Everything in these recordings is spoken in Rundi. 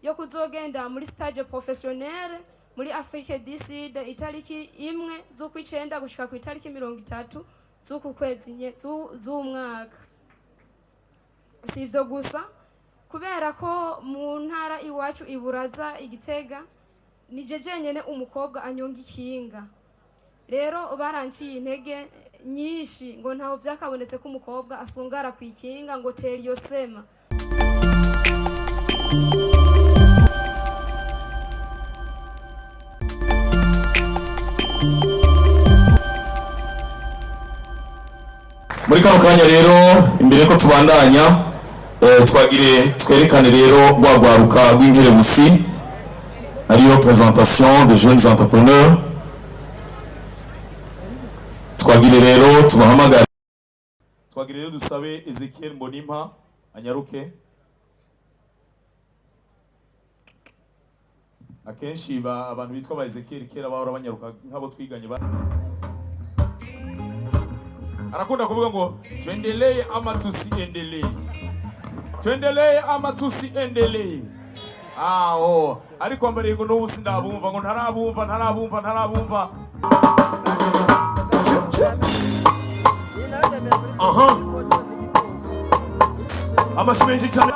yo kuzogenda muri stage professionnelle muri Afrique du Sud itariki imwe z'ukwicenda gushika ku itariki 30 z'uku kwezi z'umwaka. Sivyo gusa kubera ko mu ntara iwacu iburaza Igitega ni jeje nyene umukobwa anyonga ikinga. Rero baranciye intege nyinshi ngo ntaho vyakabonetse ko umukobwa asungara ku ikinga ngo teri yosema. Muri kano kanya rero imbere ko tubandanya twagire twerekane rero rwagwaruka rw'inkerebusi ariyo présentation des jeunes entrepreneurs. Twagire rero tubahamagara, twagire rero dusabe Ezekiel Mbonimpa anyaruke. Akenshi abantu bitwa ba Ezekiel kera bahora banyaruka nk'abo twiganye arakunda kuvuga ngo tuendelee ama tusiendelee, tuendelee ama tusiendelee. Ariko mbere ngo n'ubusi ndabumva ngo ntarabumva. Amashimwe cyane.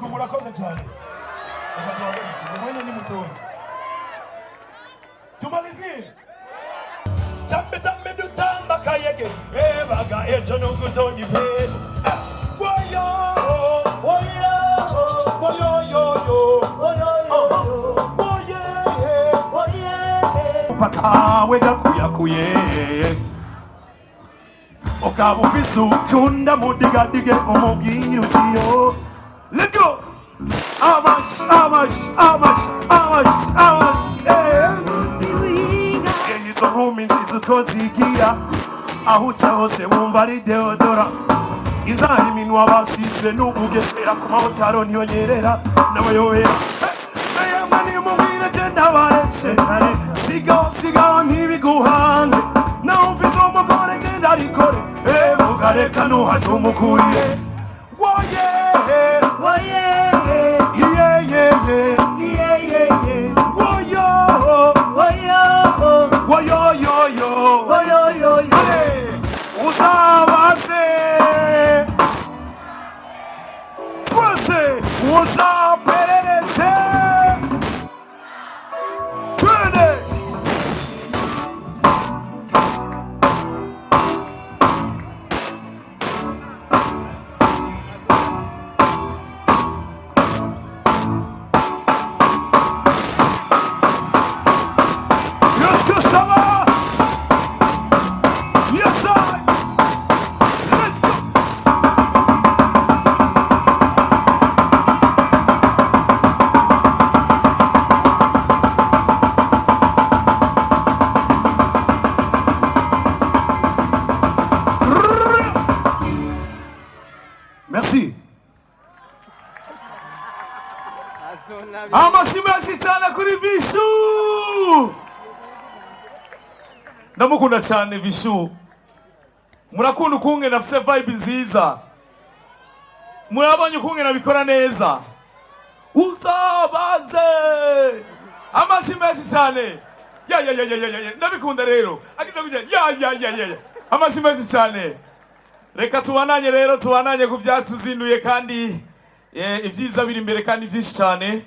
Murakoze cyane. Reka tuwagane umwanya ni muto. Tumalizie. Tambe dutamba kayege. Baga ejo no gutoni pe. Woyo. Pakawe gakuyakuye. Okabufise ukunda mudigadige umubwira utiyo. Let's go! Amash. Izo nkumi nziza uko zigira aho uca hose wumva ari deodora. Inzara iminwa basize n'ubugesera ku mabotaro ntiyonyerera n'abayohera. Mani mubwire genda bareshe sigaho ntibiguhange naho ufite umugore genda arikore mugareka nuhaca umukurire. Amashimwe cyane kuri Vichou. Ndamukunda cyane Vichou. Murakunda ukunge nafise vibe nziza. Murabanye ukunge nabikora neza. Usabaze. Amashimwe cyane. Ya. Ndabikunda rero. Agize kujya ya. Amashimwe cyane. Reka tubananye rero tubananye ku byacu zinduye kandi ibyiza biri imbere kandi byinshi cyane.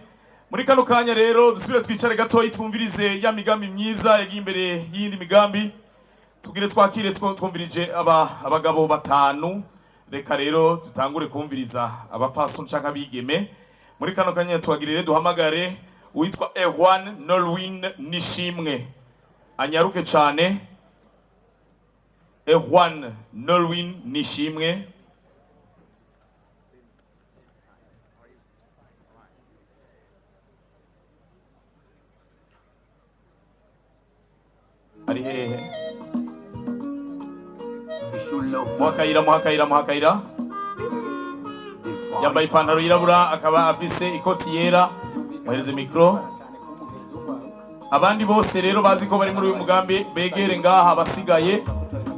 Muri kano kanya rero dusubire twicare gato twumvirize ya migambi myiza yagiye imbere y'indi migambi. Tugire twakire twumvirije abagabo batanu. Reka rero dutangure kumviriza abafaso nshaka bigeme. Muri kano kanya twagirire duhamagare witwa Erwan Nolwin Nishimwe anyaruke cyane. Erwan Nolwin Nishimwe. Ari hehe? Muhakayira yambaye ipantaro yirabura akaba afise ikoti yera. Muhereze mikro. Abandi bose rero bazi ko bari muri uyu mugambi begere ngaha basigaye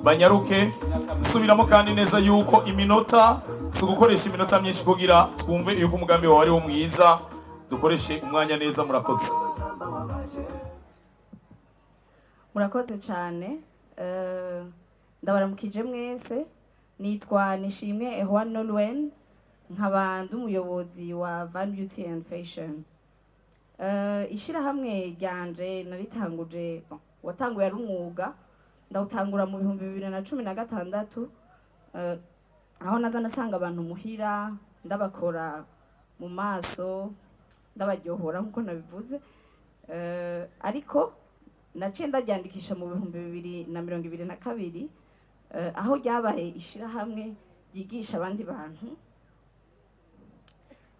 banyaruke. Dusubiramo kandi neza yuko iminota si gukoresha iminota myinshi kugira twumve yuko umugambi wawe ari wo mwiza. Dukoreshe umwanya neza. Murakoze. Murakoze cyane. Ndabaramukije mwese. Nitwa Nishimwe Erwan Nolwen, nkaba ndi umuyobozi wa Van Beauty and Fashion. Ishirahamwe ryanje naritanguje, watanguye ari umwuga, ndawutangura mu 2016, aho naza nasanga abantu muhira ndabakora mu maso ndabaryohora nkuko nabivuze, ariko naciye ndaryandikisha mu 2022, aho ryabaye ishirahamwe ryigisha abandi bantu,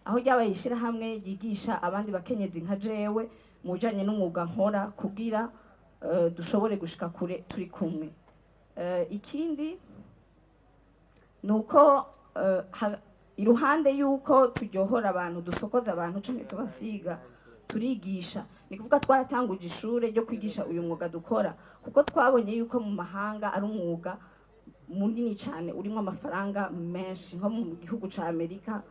aho ryabaye ishirahamwe ryigisha abandi bakenyezi nka jewe mu bijanye n'umwuga nkora kugira dushobore gushika kure turi kumwe. Ikindi nuko iruhande yuko turyohora abantu, dusokoza abantu canke tubasiga, turigisha. Ni kuvuga twaratanguje ishure ryo kwigisha uyu mwuga dukora, kuko twabonye yuko mu mahanga ari umwuga munini cyane urimo amafaranga menshi. Nko mu gihugu ca Amerika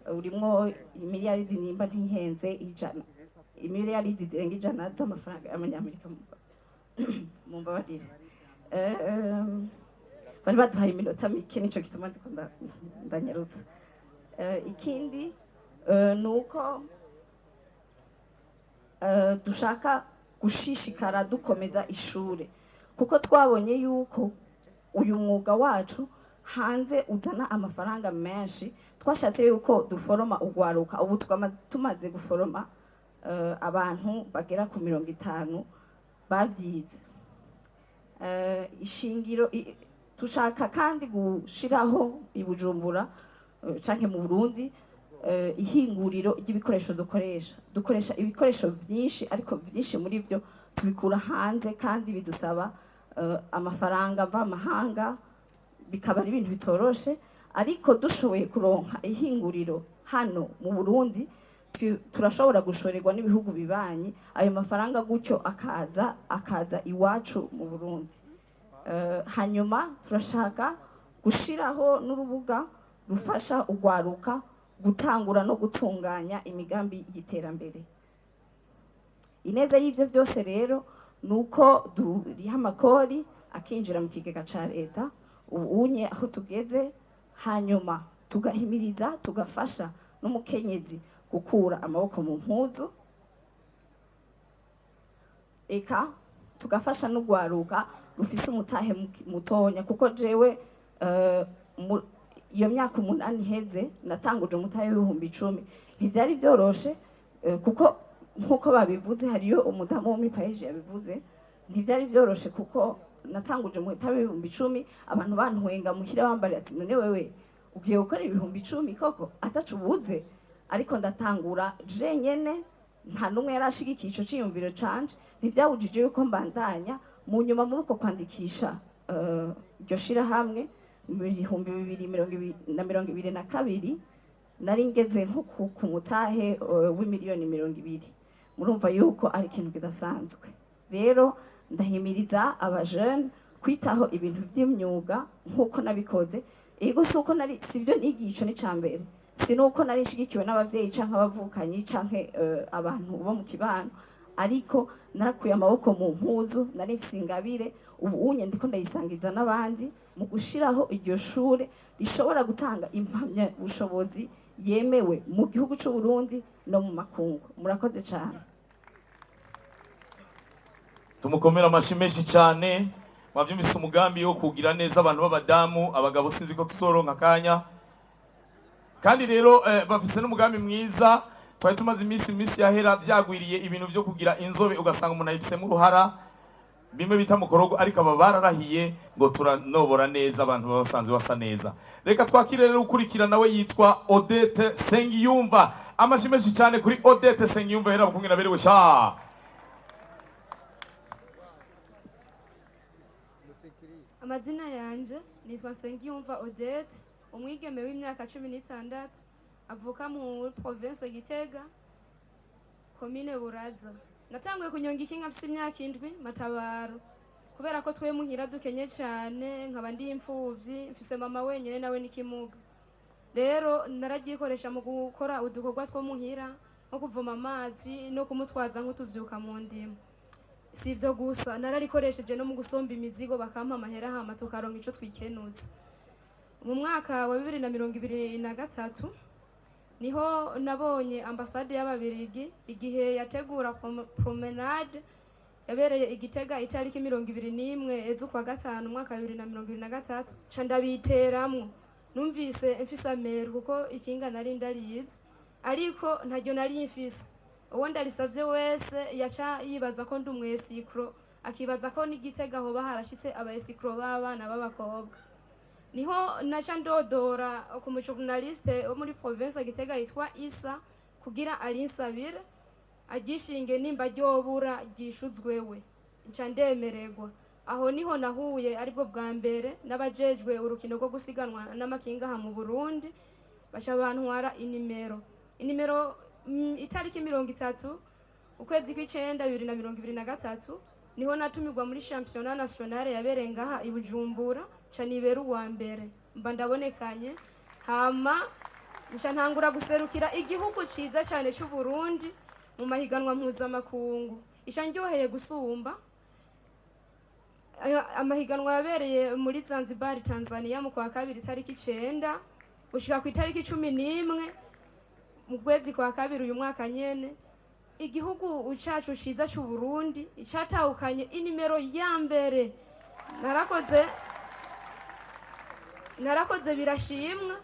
urimo miliyaridi nimba ntihenze ijana, miliyaridi zirenga ijana z'amafaranga y'amanyamerika. Mumbabarire, bari baduhaye iminota mike nico gituma ndiko ndanyarutsa. Ikindi nuko dushaka gushishikara dukomeza ishure, kuko twabonye yuko uyu mwuga wacu hanze uzana amafaranga menshi. Twashatse yuko duforoma ugwaruka, ubu tumaze guforoma abantu bagera ku 50 bavyize. Ishingiro tushaka kandi gushiraho i Bujumbura canke mu Burundi ihinguriro ry'ibikoresho dukoresha ibikoresho vyinshi, ariko vyinshi muri byo tubikura hanze kandi bidusaba amafaranga mva mahanga, bikaba ari ibintu bitoroshe. Ariko dushoboye kuronka ihinguriro hano mu Burundi, turashobora gushorerwa n'ibihugu bibanyi ayo mafaranga, gutyo akaza iwacu mu Burundi. Hanyuma turashaka gushiraho n'urubuga rufasha ugwaruka gutangura no gutunganya imigambi y'iterambere. Ineza y'ivyo byose rero nuko duriha amakori akinjira mu kigega ca leta. Ubunye aho tugeze, hanyuma tugahimiriza, tugafasha n'umukenyezi gukura amaboko mu mpuzu, eka tugafasha n'ugwaruka rufise umutahe mutonya, kuko jewe iyo myaka 8 iheze natanguje umutahe w'10,000. Ntivyari vyoroshe, kuko nkuko babivuze, hariyo umudamu wo muri page yabivuze, ntivyari vyoroshe kuko natanguje umutahe w'10,000, abantu bantwenga muhira bambarira ati none wewe ugiye gukora 10,000 koko atacu ubuze. Ariko ndatangura je nyene, nta numwe yarashigikiye ico ciyumviro canje. Ntivyabujije yuko mbandanya mu nyuma muri uko kwandikisha iryo shirahamwe mu 2022 nari ngeze nko ku mutahe w'imiliyoni 200. Murumva yuko ari ikintu kidasanzwe. Rero ndahimiriza abajene kwitaho ibintu vy'imyuga nkuko nabikoze. Ego suko nari sivyo nigico ni cambere, sinuko nari shigikiwe n'abavyeyi canke abavukanyi canke abantu bo mu kibano, ariko narakuye amaboko mu mpuzu, nari mfise ingabire. Ubu unye ndiko ndayisangiza n'abandi mu gushiraho iryo shure rishobora gutanga impamya bushobozi yemewe mu gihugu c'u Burundi no mu makungu. Murakoze cyane. Tumukomera amashi menshi cyane. Mwavyumvise umugambi wo kugira neza abantu b'abadamu, abagabo sinzi ko tuzoronka kanya. Kandi rero bafise n'umugambi mwiza. twari tumaze iminsi yahera byagwiriye ibintu byo kugira inzobe ugasanga umuntu ayifisemo uruhara bimwe bita mukorogo, ariko aba bararahiye ngo turanobora neza abantu basanzwe basa neza. Reka twakire rero ukurikirana we yitwa Odette Sengiyumva. Amashyi menshi cyane kuri Odette Sengiyumva, hera bakumwe naberewe sha. Amazina yanje nitwa Sengiyumva Odette, umwigeme w'imyaka 16, avuka mu province Gitega, commune Buraza. Natanguye kunyonga ikinga afite imyaka 7 matabaro, kubera ko twe muhira dukenye cyane, nkaba ndi imfuvyi, mfise mama wenyene nawe nikimuga. Rero naragikoresha mu gukora udukorwa two muhira, nko kuvoma amazi no kumutwaza nk'utuvyuka mu ndimo. Si ivyo gusa, nararikoresheje no mu gusomba imizigo bakampa amahera hama tukaronka ico twikenutse. Mu mwaka wa 2023 niho nabonye ambasade y'Ababirigi igihe yategura promenade yabereye Igitega itariki 21 z'ukwa gatanu mwaka 2023, ca ndabiteramwo. Numvise mfise ameru kuko ikinga nari ndariyizi, ariko ntaryo nari mfise. Uwo ndarisavye wese yaca yibaza ko ndi umwesikro, akibaza ko n'Igitega ho baharashitse abaesikro b'abana b'abakobwa. Niho naca ndodora ku mujournaliste wo muri province Gitega yitwa Isa kugira alinsabire agishinge nimba ryobura gishuzwewe, nca ndemererwa. Aho niho nahuye aribwo bwa mbere n'abajejwe urukino rwo gusiganwa n'amakinga ha mu Burundi, baca bantwara inimero itariki 30 ukwezi kw'icenda 2023, niho natumirwa muri championnat national yabereye ngaha i Bujumbura, ca nibera uwa mbere mba ndabonekanye. Hama nca ntangura guserukira igihugu ciza cyane cy'u Burundi mu mahiganwa mpuzamakungu. Ica ndyoheye gusumba amahiganwa yabereye muri Zanzibar Tanzania mu kwa kabiri tariki 9 gushika ku itariki 11 mu kwezi kwa kabiri uyu mwaka nyene. Igihugu ucacu ciza cy'u Burundi icatahukanye inimero ya mbere. Narakoze birashimwa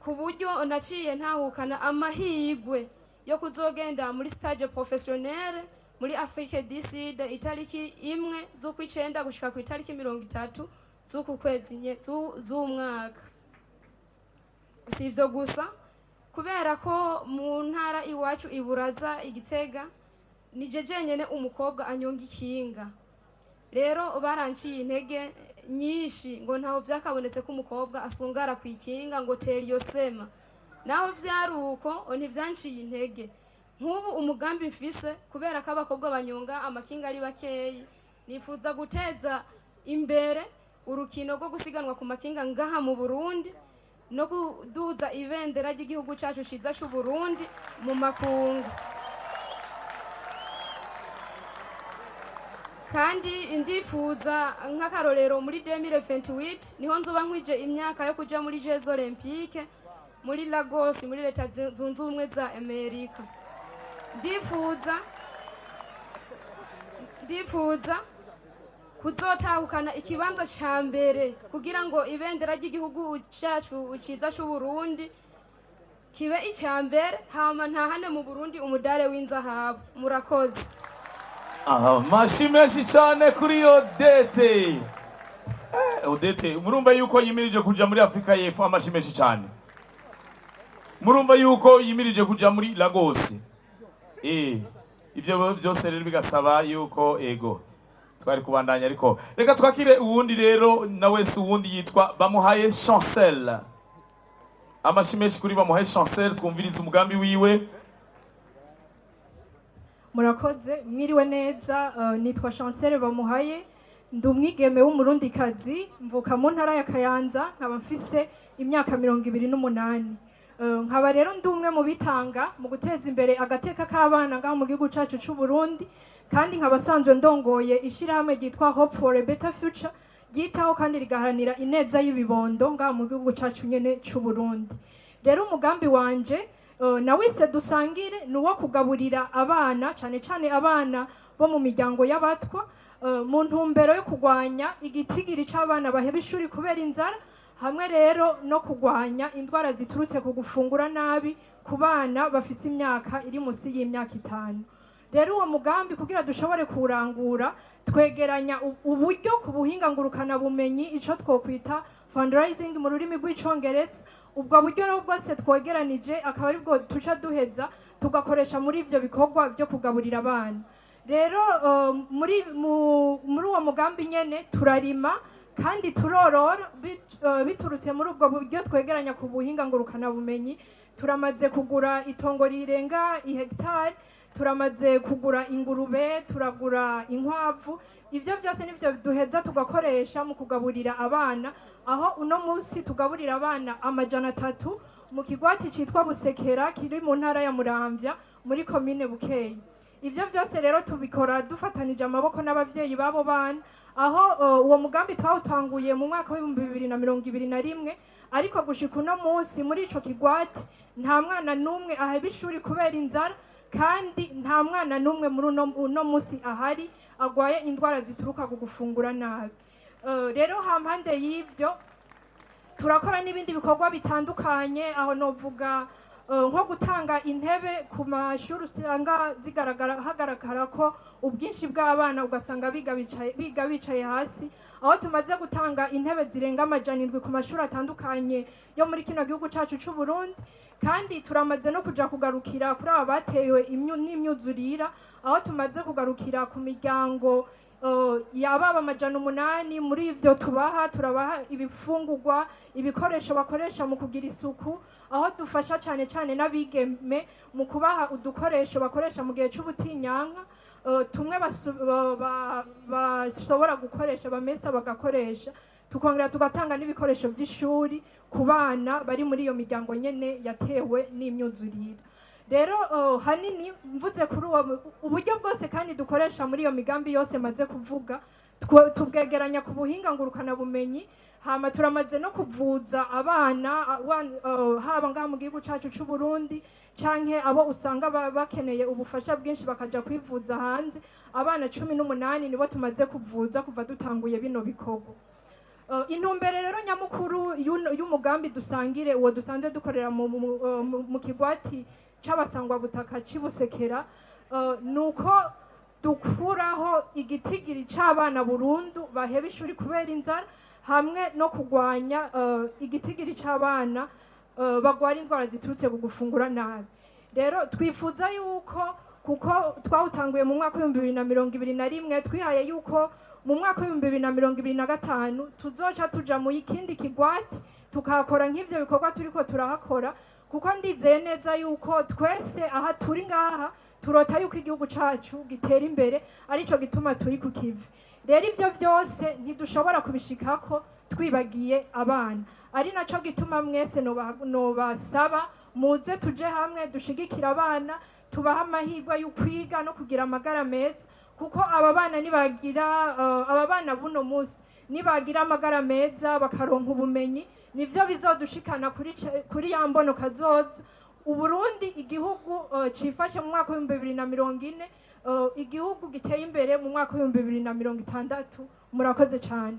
ku buryo naciye ntahukana amahigwe yo kuzogenda muri stage professionnelle muri Afrique du Sud itariki 1 z'ukwicenda gushika ku itariki 30 z'uku kwezi z'umwaka. Si ivyo gusa, kubera ko mu ntara iwacu iburaza Igitega nije jenyene umukobwa anyonga ikinga. Rero baranciye intege nyinshi ngo ntaho vyakabonetse ko umukobwa asungara ku ikinga ngo teri yosema. Naho vyaruko ntivyanciye intege. Nk'ubu umugambi mfise, kubera ko abakobwa banyonga amakinga ari bakeyi, nifuza guteza imbere urukino rwo gusiganwa ku makinga ngaha mu Burundi no kuduza ibendera ry'igihugu cyacu ciza cy'u Burundi mu makungu. Kandi ndifuza nk'akarorero muri 2028 niho nzoba nkwije imyaka yo kuja muri Jeux Olympiques muri Lagos muri Leta Zunze Ubumwe za Amerika. Ndifuza kuzotahukana ikibanza ca mbere kugira ngo ibendera ry'igihugu cyacu ciza cy'u Burundi kibe icya mbere, hama ntahane mu Burundi umudare w'inzahabu. Murakoze. Amashyi menshi cyane kuri Odette. Odette, murumva yuko yimirije kuja muri Afrika y'Epfo? Amashyi menshi cyane. Murumva yuko yimirije kuja muri Lagos? Ivyo byose rero bigasaba yuko ego twari kubandanya, ariko reka twakire uwundi rero na wese uwundi yitwa Bamuhaye Chancel. Amashyi menshi kuri Bamuhaye Chancel, twumviriza umugambi wiwe. Murakoze, mwiriwe neza. Nitwa Chancel Bamuhaye, ndi umwigeme w'umurundikazi, mvuka mu ntara ya Kayanza, nkaba mfise imyaka 28. Nkaba rero ndi umwe mu bitanga mu guteza imbere agateka k'abana ngaho mu gihugu cyacu cy'u Burundi, kandi nkaba sanzwe ndongoye ishirahamwe ryitwa Hope for a Better Future, ryitaho kandi rigaharanira ineza y'ibibondo ngaho mu gihugu cyacu nyene cy'u Burundi. Rero umugambi wanje nawise dusangire nuwo kugaburira abana, cyane cyane abana bo mu miryango y'abatwa, mu ntumbero yo kugwanya igitigiri cy'abana baheba ishuri kubera inzara, hamwe rero no kurwanya indwara ziturutse ku gufungura nabi ku bana bafise imyaka iri munsi y'imyaka 5. Rero uwo mugambi kugira dushobore kurangura twegeranya uburyo ku buhinga ngurukana bumenyi ico twokwita fundraising mu rurimi rw'icongereza. Ubwo buryo rero bwose twegeranije akaba ari bwo tuca duheza tugakoresha muri ivyo bikorwa byo kugaburira abana. Rero muri uwo mugambi nyene turarima kandi turorora biturutse muri ubwo buryo twegeranya ku buhinga ngurukana bumenyi. Turamaze kugura itongo rirenga ihegitari, turamaze kugura ingurube, turagura inkwavu. Ivyo byose nivyo duheza tugakoresha mu kugaburira abana, aho uno munsi tugaburira abana 300 mu kigwati citwa Busekera kiri mu ntara ya Muramvya muri komine Bukeye. Ivyo byose rero tubikora dufatanije amaboko n'abavyeyi babo bana, aho uwo mugambi twawutanguye mu mwaka wa 2021, ariko gushika uno munsi muri ico kigwati nta mwana numwe aheba ishuri kubera inzara, kandi nta mwana numwe muri uno munsi ahari agwaye indwara zituruka ku gufungura nabi. Rero hampande y'ivyo turakora n'ibindi bikorwa bitandukanye, aho novuga nko gutanga intebe ku mashuri usanga hagaragara ko ubwinshi bw'abana ugasanga biga bicaye hasi, aho tumaze gutanga intebe zirenga 700 ku mashuri atandukanye yo muri kino gihugu cacu c'u Burundi. Kandi turamaze no kuja kugarukira kuri aba batewe n'imyuzurira, aho tumaze kugarukira ku miryango yababa 800. Muri ivyo turabaha ibifungurwa, ibikoresho bakoresha mu kugira isuku, aho dufasha cyane n'abigeme mu kubaha udukoresho bakoresha mu gihe c'ubutinyanka, tumwe bashobora gukoresha bamesa bagakoresha, tukongera tugatanga n'ibikoresho vy'ishuri ku bana bari muri iyo miryango nyene yatewe n'imyuzurira. Rero hanini mvuze kuri uburyo bwose kandi dukoresha muri iyo migambi yose maze kuvuga, tubwegeranya ku buhinga ngurukana bumenyi. Hama turamaze no kuvuza abana haba ngaha mu gihugu cacu c'u Burundi canke abo usanga bakeneye ubufasha bwinshi bakaja kwivuza hanze. Abana 18 nibo tumaze kuvuza kuva dutanguye bino bikorwa. Intumbere rero nyamukuru y'umugambi dusangire uwo dusanzwe dukorera mu kigwati c'abasangwa butaka c'Ibusekera, nuko dukuraho igitigiri c'abana burundu baheba ishuri kubera inzara, hamwe no kugwanya igitigiri c'abana bagwara indwara ziturutse ku gufungura nabi. Rero twifuza yuko kuko twawutanguye mu mwaka wa 2021, twihaye yuko mu mwaka wa 2025 tuzoca tuja mu ikindi kigwati tukakora nk'ivyo bikorwa turiko turahakora, kuko ndizeye neza yuko twese aha turi ngaha turota yuko igihugu cacu gitera imbere, arico gituma turi ku kivi. Rero ivyo vyose ntidushobora kubishikako twibagiye abana, ari naco gituma mwese nobasaba muze tuje hamwe dushigikira abana, tubaha amahirwe yo kwiga no kugira amagara meza, kuko aba bana buno munsi nibagira amagara meza bakaronka ubumenyi, nivyo bizodushikana kuri ya mbono kazoza Uburundi igihugu cifashe mu mwaka wa 2040, igihugu giteye imbere mu mwaka wa 2060. Murakoze cyane.